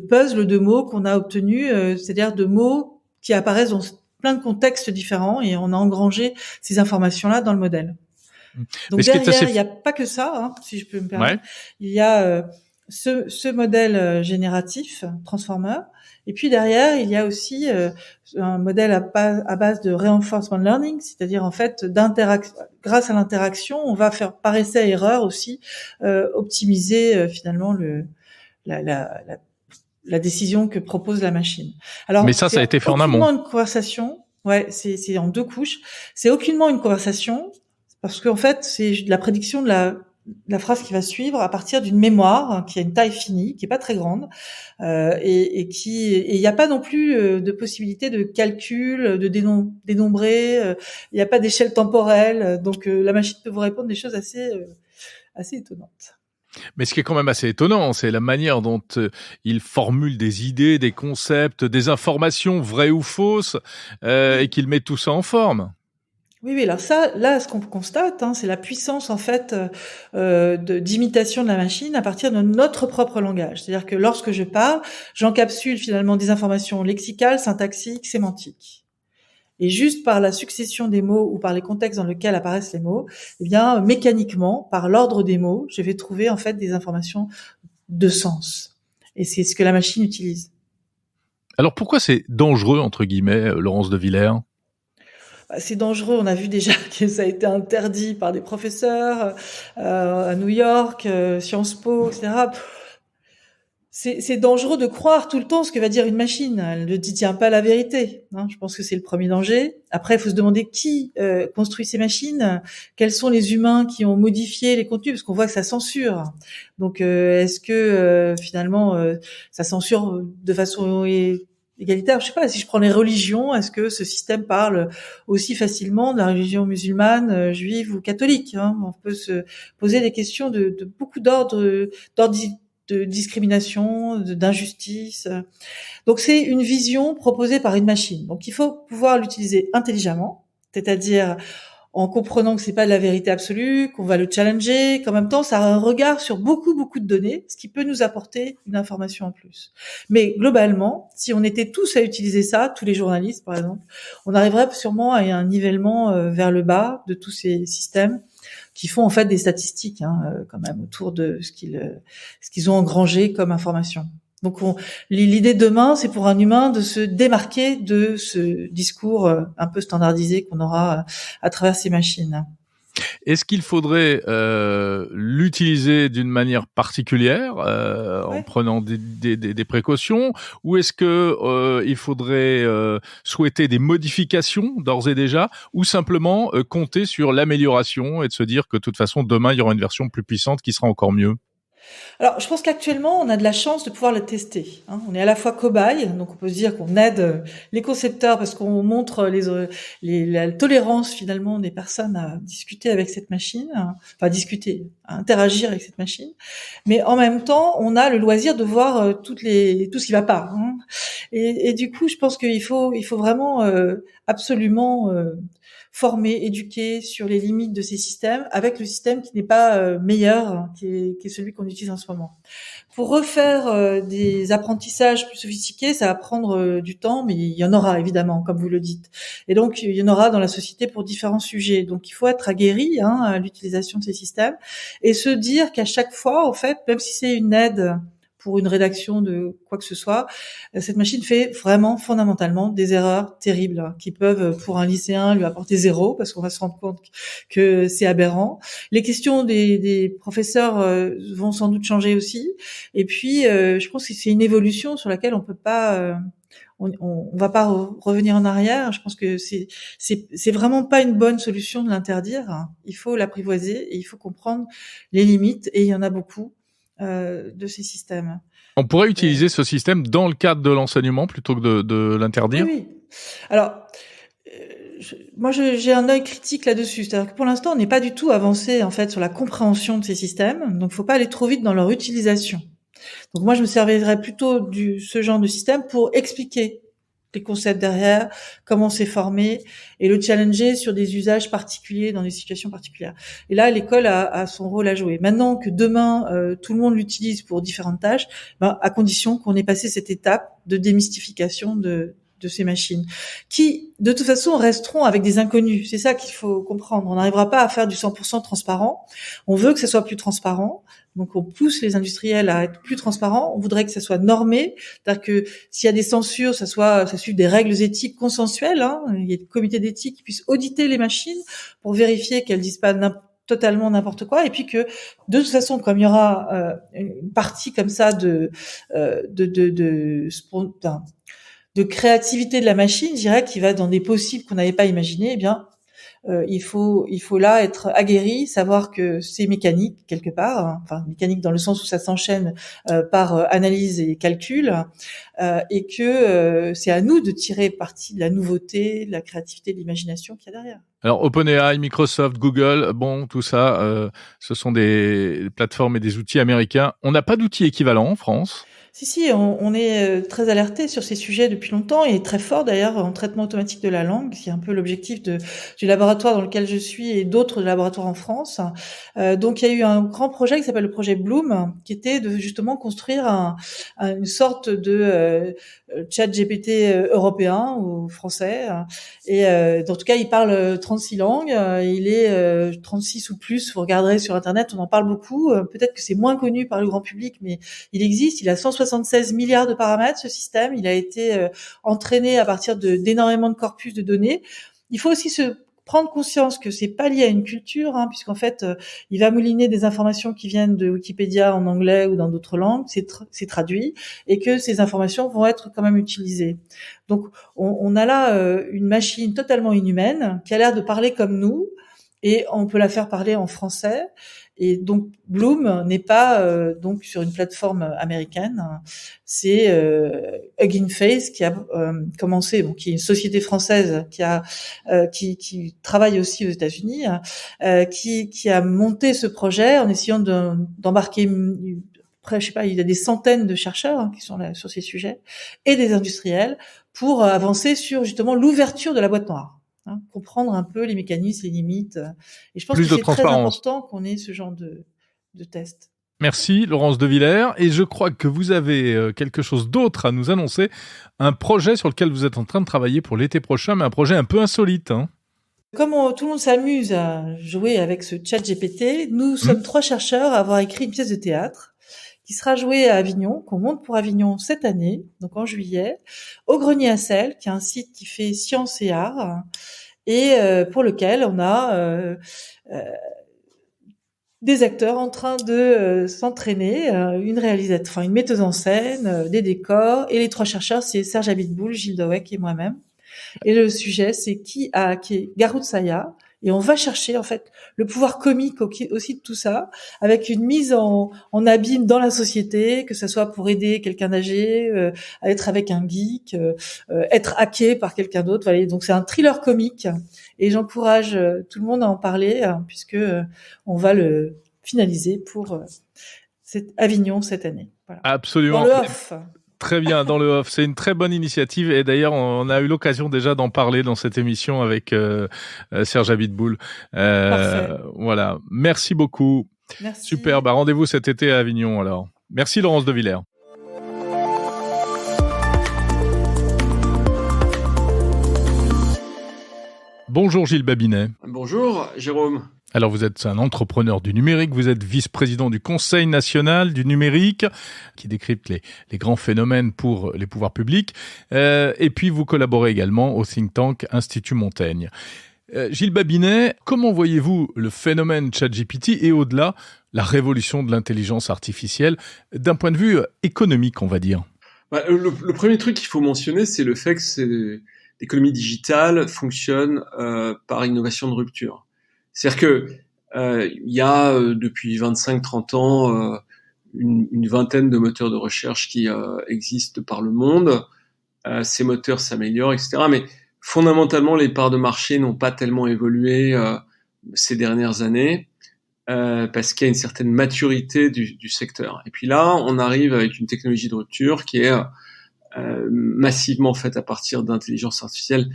puzzles de mots qu'on a obtenus, c'est-à-dire de mots qui apparaissent dans plein de contextes différents, et on a engrangé ces informations-là dans le modèle. Donc derrière, il n'y a pas que ça, hein, si je peux me permettre. Ouais. Il y a ce modèle génératif, transformer, et puis derrière, il y a aussi un modèle à base de reinforcement learning, c'est-à-dire en fait grâce à l'interaction, on va faire par essai erreur aussi optimiser finalement la décision que propose la machine. Alors, mais ça a été fait en amont. Une conversation, ouais, c'est en deux couches. C'est aucunement une conversation, parce qu'en fait, c'est la prédiction de la phrase qui va suivre à partir d'une mémoire qui a une taille finie, qui est pas très grande, et il n'y a pas non plus de possibilité de calcul, de dénombrer. Il n'y a pas d'échelle temporelle, donc la machine peut vous répondre des choses assez étonnantes. Mais ce qui est quand même assez étonnant, c'est la manière dont il formule des idées, des concepts, des informations vraies ou fausses, et qu'il met tout ça en forme. Oui, alors ça, là, ce qu'on constate, c'est la puissance en fait d'imitation de la machine à partir de notre propre langage. C'est-à-dire que lorsque je parle, j'encapsule finalement des informations lexicales, syntaxiques, sémantiques. Et juste par la succession des mots ou par les contextes dans lesquels apparaissent les mots, eh bien, mécaniquement, par l'ordre des mots, je vais trouver en fait des informations de sens. Et c'est ce que la machine utilise. Alors pourquoi c'est dangereux, entre guillemets, Laurence de Villers ? C'est dangereux. On a vu déjà que ça a été interdit par des professeurs à New York, Sciences Po, etc. C'est dangereux de croire tout le temps ce que va dire une machine. Elle ne détient pas la vérité. Je pense que c'est le premier danger. Après, il faut se demander qui construit ces machines, quels sont les humains qui ont modifié les contenus, parce qu'on voit que ça censure. Donc, est-ce que finalement ça censure de façon égalitaire? Je sais pas. Si je prends les religions, est-ce que ce système parle aussi facilement de la religion musulmane, juive ou catholique? On peut se poser des questions de beaucoup d'ordre de discrimination, d'injustice. Donc c'est une vision proposée par une machine. Donc il faut pouvoir l'utiliser intelligemment, c'est-à-dire en comprenant que c'est pas de la vérité absolue, qu'on va le challenger, qu'en même temps ça a un regard sur beaucoup de données, ce qui peut nous apporter une information en plus. Mais globalement, si on était tous à utiliser ça, tous les journalistes par exemple, on arriverait sûrement à un nivellement vers le bas de tous ces systèmes qui font en fait des statistiques quand même autour de ce qu'ils ont engrangé comme information. Donc l'idée demain, c'est pour un humain de se démarquer de ce discours un peu standardisé qu'on aura à travers ces machines. Est-ce qu'il faudrait l'utiliser d'une manière particulière, en Ouais. prenant des précautions, ou est-ce que il faudrait souhaiter des modifications d'ores et déjà, ou simplement compter sur l'amélioration et de se dire que de toute façon demain il y aura une version plus puissante qui sera encore mieux? Alors, je pense qu'actuellement, on a de la chance de pouvoir le tester, hein. On est à la fois cobaye, donc on peut se dire qu'on aide les concepteurs parce qu'on montre la tolérance finalement des personnes à discuter avec cette machine, hein. Enfin discuter, à interagir avec cette machine. Mais en même temps, on a le loisir de voir tout ce qui va pas, hein. Et du coup, je pense qu'il faut vraiment absolument former, éduquer sur les limites de ces systèmes, avec le système qui n'est pas meilleur, qui est celui qu'on utilise en ce moment. Pour refaire des apprentissages plus sophistiqués, ça va prendre du temps, mais il y en aura évidemment, comme vous le dites. Et donc, il y en aura dans la société pour différents sujets. Donc, il faut être aguerri à l'utilisation de ces systèmes et se dire qu'à chaque fois, en fait, même si c'est une aide pour une rédaction de quoi que ce soit, cette machine fait vraiment fondamentalement des erreurs terribles qui peuvent, pour un lycéen, lui apporter 0 parce qu'on va se rendre compte que c'est aberrant. Les questions des professeurs vont sans doute changer aussi. Et puis, je pense que c'est une évolution sur laquelle on peut pas, on va pas revenir en arrière. Je pense que c'est vraiment pas une bonne solution de l'interdire. Il faut l'apprivoiser et il faut comprendre les limites. Et il y en a beaucoup de ces systèmes. On pourrait Euh, utiliser ce système dans le cadre de l'enseignement plutôt que de oui, l'interdire? oui. Alors, moi, j'ai un œil critique là-dessus. C'est-à-dire que pour l'instant, on n'est pas du tout avancé en fait sur la compréhension de ces systèmes. Donc, faut pas aller trop vite dans leur utilisation. Donc, moi, je me servirais plutôt ce genre de système pour expliquer les concepts derrière, comment c'est formé, et le challenger sur des usages particuliers dans des situations particulières. Et là, l'école a son rôle à jouer. Maintenant que demain, tout le monde l'utilise pour différentes tâches, à condition qu'on ait passé cette étape de démystification de ces machines, qui, de toute façon, resteront avec des inconnus. C'est ça qu'il faut comprendre. On n'arrivera pas à faire du 100% transparent. On veut que ça soit plus transparent. Donc, on pousse les industriels à être plus transparents. On voudrait que ça soit normé. C'est-à-dire que s'il y a des censures, ça suive des règles éthiques consensuelles, hein. Il y a des comités d'éthique qui puissent auditer les machines pour vérifier qu'elles disent pas totalement n'importe quoi, et puis que de toute façon, comme il y aura une partie comme ça de créativité de la machine, je dirais, qui va dans des possibles qu'on n'avait pas imaginés, eh bien, il faut là être aguerri, savoir que c'est mécanique quelque part, hein. Enfin mécanique dans le sens où ça s'enchaîne par analyse et calcul, et que c'est à nous de tirer parti de la nouveauté, de la créativité, de l'imagination qu'il y a derrière. Alors OpenAI, Microsoft, Google, bon, tout ça, ce sont des plateformes et des outils américains. On n'a pas d'outils équivalents en France? Si, on est très alerté sur ces sujets depuis longtemps et très fort d'ailleurs en traitement automatique de la langue. C'est un peu l'objectif du laboratoire dans lequel je suis et d'autres laboratoires en France. Donc il y a eu un grand projet qui s'appelle le projet Bloom, qui était de justement construire une sorte de chat GPT européen ou français. Et en tout cas, il parle 36 langues. Il est 36 ou plus. Vous regarderez sur Internet, on en parle beaucoup. Peut-être que c'est moins connu par le grand public, mais il existe. Il a 176 milliards de paramètres, ce système. Il a été entraîné à partir d'énormément de corpus de données. Il faut aussi se prendre conscience que c'est pas lié à une culture, hein, puisqu'en fait, il va mouliner des informations qui viennent de Wikipédia en anglais ou dans d'autres langues, c'est traduit, et que ces informations vont être quand même utilisées. Donc, on a là une machine totalement inhumaine qui a l'air de parler comme nous, et on peut la faire parler en français. Et donc Bloom n'est pas donc sur une plateforme américaine, c'est Hugging Face qui a commencé, bon, qui est une société française qui travaille aussi aux États-Unis, qui a monté ce projet en essayant d'embarquer après, je sais pas, il y a des centaines de chercheurs qui sont là sur ces sujets et des industriels pour avancer sur justement l'ouverture de la boîte noire. Comprendre un peu les mécanismes, les limites. Et je pense Plus que de c'est très transparence. important qu'on ait ce genre de test. Merci Laurence de Villers, et je crois que vous avez quelque chose d'autre à nous annoncer, un projet sur lequel vous êtes en train de travailler pour l'été prochain, mais un projet un peu insolite, hein. Comme tout le monde s'amuse à jouer avec ce chat GPT, nous sommes 3 chercheurs à avoir écrit une pièce de théâtre qui sera jouée à Avignon, qu'on monte pour Avignon cette année, donc en juillet, au Grenier à Sel, qui est un site qui fait sciences et arts, et pour lequel on a des acteurs en train de s'entraîner, une metteuse en scène, des décors, et les 3 chercheurs, c'est Serge Abitboul, Gilles Dowek et moi-même. Et le sujet, c'est qui est Garou Saya, et on va chercher en fait le pouvoir comique aussi de tout ça, avec une mise en abîme dans la société, que ce soit pour aider quelqu'un âgé, à être avec un geek, être hacké par quelqu'un d'autre. Voilà. Donc c'est un thriller comique, et j'encourage tout le monde à en parler, puisque on va le finaliser pour Avignon cette année. Voilà. Absolument. Dans le off. Très bien, dans le off. C'est une très bonne initiative et d'ailleurs, on a eu l'occasion déjà d'en parler dans cette émission avec Serge Abitboul. Voilà. Merci beaucoup. Merci. Super. Rendez-vous cet été à Avignon alors. Merci Laurence de Villers. Bonjour Gilles Babinet. Bonjour Jérôme. Alors vous êtes un entrepreneur du numérique, vous êtes vice-président du Conseil national du numérique, qui décrypte les grands phénomènes pour les pouvoirs publics, et puis vous collaborez également au think tank Institut Montaigne. Gilles Babinet, comment voyez-vous le phénomène ChatGPT et au-delà la révolution de l'intelligence artificielle d'un point de vue économique, on va dire? Le premier truc qu'il faut mentionner, c'est le fait que l'économie digitale fonctionne par innovation de rupture. C'est-à-dire que il y a depuis 25-30 ans une vingtaine de moteurs de recherche qui existent par le monde. Ces moteurs s'améliorent, etc. Mais fondamentalement, les parts de marché n'ont pas tellement évolué ces dernières années parce qu'il y a une certaine maturité du secteur. Et puis là, on arrive avec une technologie de rupture qui est massivement faite à partir d'intelligence artificielle.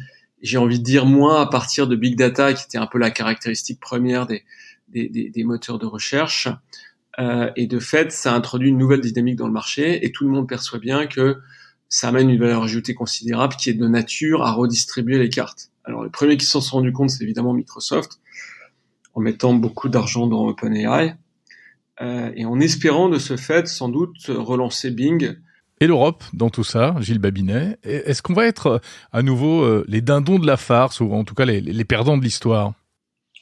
J'ai envie de dire moins à partir de big data, qui était un peu la caractéristique première des moteurs de recherche. Et de fait, ça introduit une nouvelle dynamique dans le marché, et tout le monde perçoit bien que ça amène une valeur ajoutée considérable qui est de nature à redistribuer les cartes. Alors, les premiers qui s'en sont rendus compte, c'est évidemment Microsoft, en mettant beaucoup d'argent dans OpenAI, et en espérant de ce fait, sans doute, relancer Bing. Et l'Europe dans tout ça, Gilles Babinet, est-ce qu'on va être à nouveau les dindons de la farce, ou en tout cas les perdants de l'histoire?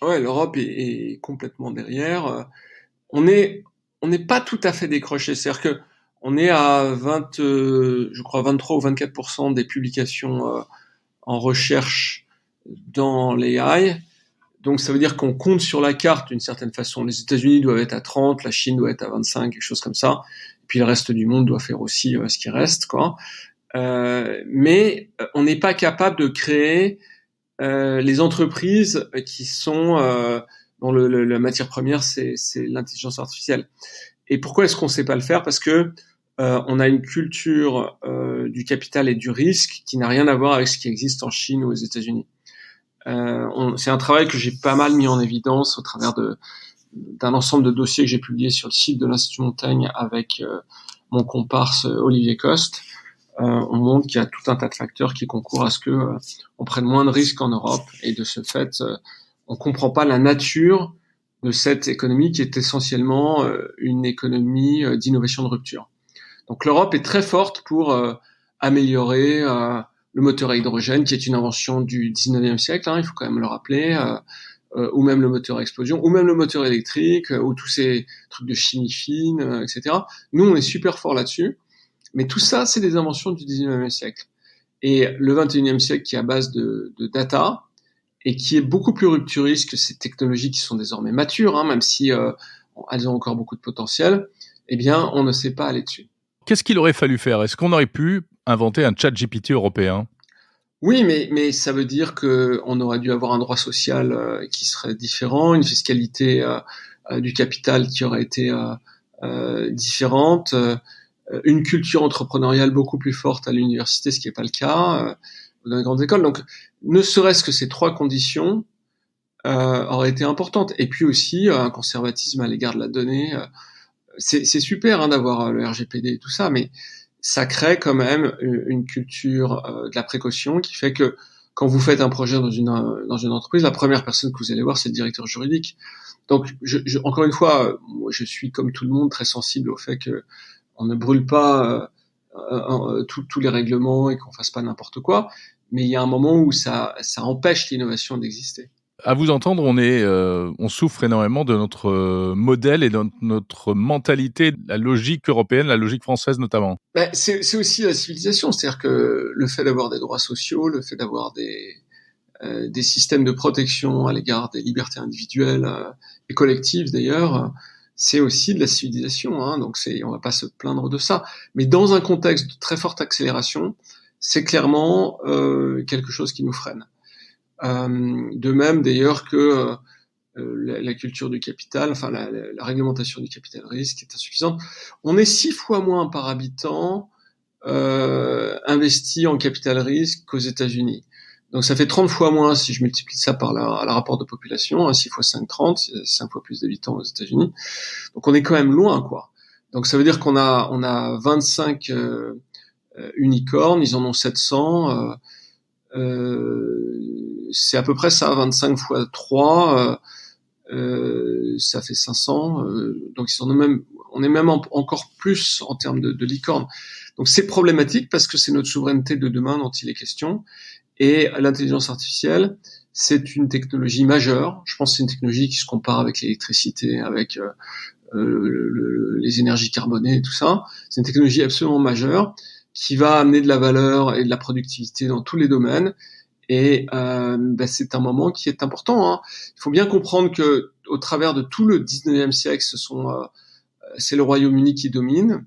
Ouais, l'Europe est complètement derrière. On n'est pas tout à fait décroché. C'est-à-dire que on est à 23 ou 24% des publications en recherche dans l'AI. Donc ça veut dire qu'on compte sur la carte d'une certaine façon. Les États-Unis doivent être à 30, la Chine doit être à 25, quelque chose comme ça. Puis le reste du monde doit faire aussi ce qui reste, quoi. Mais on n'est pas capable de créer les entreprises qui sont dont la matière première c'est l'intelligence artificielle. Et pourquoi est-ce qu'on sait pas le faire? Parce que on a une culture du capital et du risque qui n'a rien à voir avec ce qui existe en Chine ou aux États-Unis. C'est un travail que j'ai pas mal mis en évidence au travers d'un ensemble de dossiers que j'ai publiés sur le site de l'Institut Montaigne avec mon comparse Olivier Coste. On montre qu'il y a tout un tas de facteurs qui concourent à ce que on prenne moins de risques en Europe, et de ce fait, on comprend pas la nature de cette économie qui est essentiellement une économie d'innovation de rupture. Donc l'Europe est très forte pour améliorer le moteur à hydrogène, qui est une invention du 19e siècle, il faut quand même le rappeler, ou même le moteur à explosion, ou même le moteur électrique, ou tous ces trucs de chimie fine, etc. Nous, on est super fort là-dessus, mais tout ça, c'est des inventions du 19e siècle. Et le 21e siècle, qui est à base de data, et qui est beaucoup plus rupturiste que ces technologies qui sont désormais matures, même si elles ont encore beaucoup de potentiel, eh bien, on ne sait pas aller dessus. Qu'est-ce qu'il aurait fallu faire? Est-ce qu'on aurait pu inventer un ChatGPT européen? Oui, mais ça veut dire qu'on aurait dû avoir un droit social qui serait différent, une fiscalité du capital qui aurait été différente, une culture entrepreneuriale beaucoup plus forte à l'université, ce qui n'est pas le cas dans les grandes écoles. Donc, ne serait-ce que ces 3 conditions auraient été importantes. Et puis aussi un conservatisme à l'égard de la donnée. C'est super d'avoir le RGPD et tout ça, mais ça crée quand même une culture de la précaution qui fait que quand vous faites un projet dans une entreprise, la première personne que vous allez voir, c'est le directeur juridique. Donc, encore une fois, moi, je suis comme tout le monde très sensible au fait que on ne brûle pas tous les règlements et qu'on fasse pas n'importe quoi. mais il y a un moment où ça empêche l'innovation d'exister. À vous entendre, on souffre énormément de notre modèle et de notre mentalité, la logique européenne, la logique française notamment. C'est aussi la civilisation, c'est-à-dire que le fait d'avoir des droits sociaux, le fait d'avoir des systèmes de protection à l'égard des libertés individuelles et collectives d'ailleurs, c'est aussi de la civilisation, hein, donc on va pas se plaindre de ça. Mais dans un contexte de très forte accélération, c'est clairement quelque chose qui nous freine. De même d'ailleurs que la culture du capital, enfin la réglementation du capital risque est insuffisante. On est 6 fois moins par habitant investi en capital risque qu'aux États-Unis. Donc ça fait 30 fois moins si je multiplie ça par le rapport de population, hein, 6 fois 5, 30, 5 fois plus d'habitants aux États-Unis. Donc on est quand même loin, quoi. Donc ça veut dire qu'on a 25 unicornes, ils en ont 700. C'est à peu près ça, 25 fois 3, ça fait 500. Donc on est même encore plus en termes de licornes. Donc c'est problématique parce que c'est notre souveraineté de demain dont il est question. Et l'intelligence artificielle, c'est une technologie majeure. Je pense que c'est une technologie qui se compare avec l'électricité, avec les énergies carbonées et tout ça. C'est une technologie absolument majeure qui va amener de la valeur et de la productivité dans tous les domaines. Et c'est un moment qui est important, hein. Il faut bien comprendre que au travers de tout le 19e siècle, c'est le Royaume-Uni qui domine.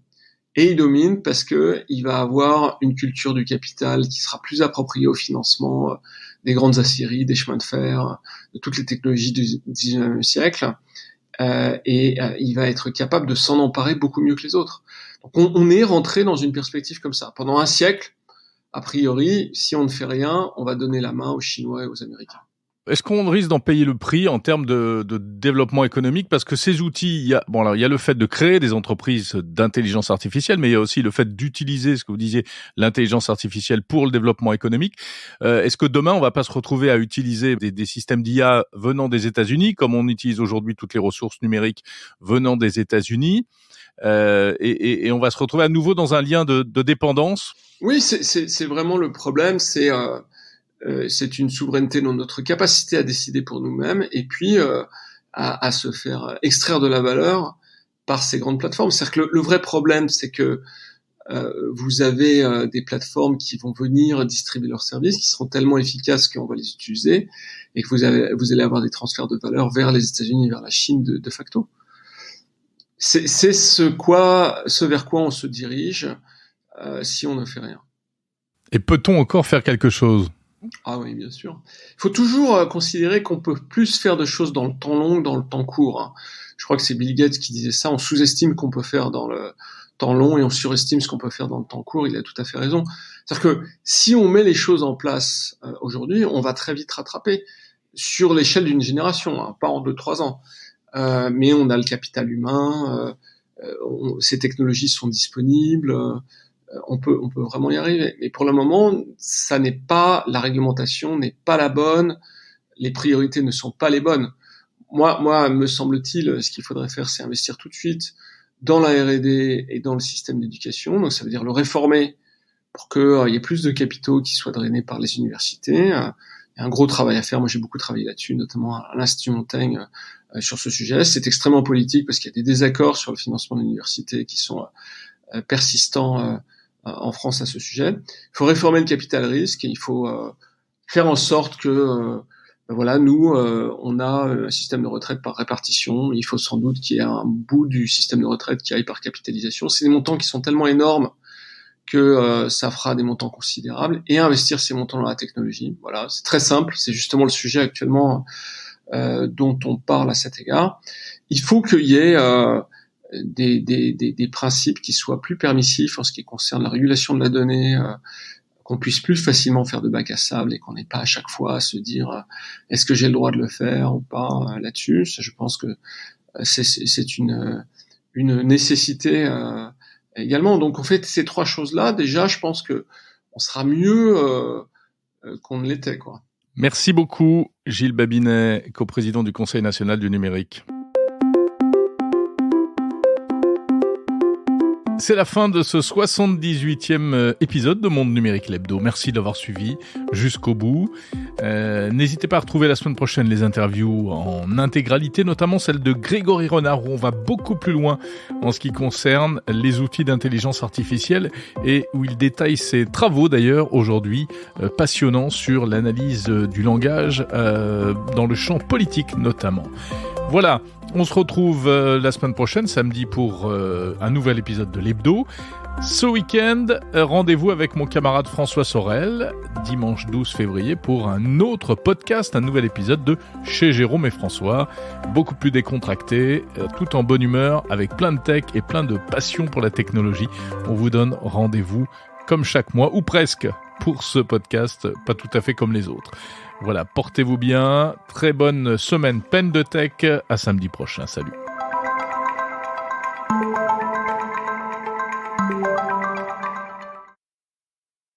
Et il domine parce que il va avoir une culture du capital qui sera plus appropriée au financement des grandes aciéries, des chemins de fer, de toutes les technologies du 19e siècle. Il va être capable de s'en emparer beaucoup mieux que les autres. Donc on est rentré dans une perspective comme ça. Pendant un siècle, a priori, si on ne fait rien, on va donner la main aux Chinois et aux Américains. Est-ce qu'on risque d'en payer le prix en termes de développement économique? Parce que ces outils, il y a le fait de créer des entreprises d'intelligence artificielle, mais il y a aussi le fait d'utiliser, ce que vous disiez, l'intelligence artificielle pour le développement économique. Est-ce que demain, on va pas se retrouver à utiliser des systèmes d'IA venant des États-Unis, comme on utilise aujourd'hui toutes les ressources numériques venant des États-Unis, et on va se retrouver à nouveau dans un lien de dépendance? Oui, c'est vraiment le problème, c'est une souveraineté dans notre capacité à décider pour nous-mêmes et puis à se faire extraire de la valeur par ces grandes plateformes. C'est-à-dire que le vrai problème, c'est que vous avez des plateformes qui vont venir distribuer leurs services, qui seront tellement efficaces qu'on va les utiliser et que vous allez avoir des transferts de valeur vers les États-Unis, vers la Chine de facto. C'est ce vers quoi on se dirige si on ne fait rien. Et peut-on encore faire quelque chose? Ah oui, bien sûr. Il faut toujours considérer qu'on peut plus faire de choses dans le temps long que dans le temps court, hein. Je crois que c'est Bill Gates qui disait ça. On sous-estime qu'on peut faire dans le temps long et on surestime ce qu'on peut faire dans le temps court. Il a tout à fait raison. C'est-à-dire que si on met les choses en place aujourd'hui, on va très vite rattraper sur l'échelle d'une génération, hein, pas en 2-3 ans. Mais on a le capital humain, ces technologies sont disponibles. On peut vraiment y arriver. Mais pour le moment, la réglementation n'est pas la bonne, les priorités ne sont pas les bonnes. Moi, me semble-t-il, ce qu'il faudrait faire, c'est investir tout de suite dans la R&D et dans le système d'éducation. Donc, ça veut dire le réformer pour qu'il y ait plus de capitaux qui soient drainés par les universités. Il y a un gros travail à faire. Moi, j'ai beaucoup travaillé là-dessus, notamment à l'Institut Montaigne, sur ce sujet. C'est extrêmement politique parce qu'il y a des désaccords sur le financement de l'université qui sont persistants en France à ce sujet. Il faut réformer le capital risque et il faut faire en sorte que nous on a un système de retraite par répartition. Il faut sans doute qu'il y ait un bout du système de retraite qui aille par capitalisation. C'est des montants qui sont tellement énormes que ça fera des montants considérables et investir ces montants dans la technologie. Voilà, c'est très simple, c'est justement le sujet actuellement dont on parle à cet égard. Il faut qu'il y ait des principes qui soient plus permissifs en ce qui concerne la régulation de la donnée, qu'on puisse plus facilement faire de bac à sable et qu'on n'ait pas à chaque fois à se dire est-ce que j'ai le droit de le faire ou pas là-dessus. Ça, je pense que c'est une nécessité également. Donc on fait ces 3 choses-là. Déjà, je pense que on sera mieux qu'on ne l'était, quoi. Merci beaucoup, Gilles Babinet, coprésident du Conseil national du numérique. C'est la fin de ce 78e épisode de Monde Numérique l'Hebdo. Merci d'avoir suivi jusqu'au bout. N'hésitez pas à retrouver la semaine prochaine les interviews en intégralité, notamment celle de Grégory Renard, où on va beaucoup plus loin en ce qui concerne les outils d'intelligence artificielle et où il détaille ses travaux d'ailleurs aujourd'hui passionnants sur l'analyse du langage dans le champ politique notamment. Voilà, on se retrouve la semaine prochaine, samedi, pour un nouvel épisode de l'Hebdo. Ce week-end, rendez-vous avec mon camarade François Sorel, dimanche 12 février, pour un autre podcast, un nouvel épisode de Chez Jérôme et François. Beaucoup plus décontracté, tout en bonne humeur, avec plein de tech et plein de passion pour la technologie. On vous donne rendez-vous comme chaque mois, ou presque, pour ce podcast, pas tout à fait comme les autres. Voilà, portez-vous bien, très bonne semaine pleine de tech, à samedi prochain, salut.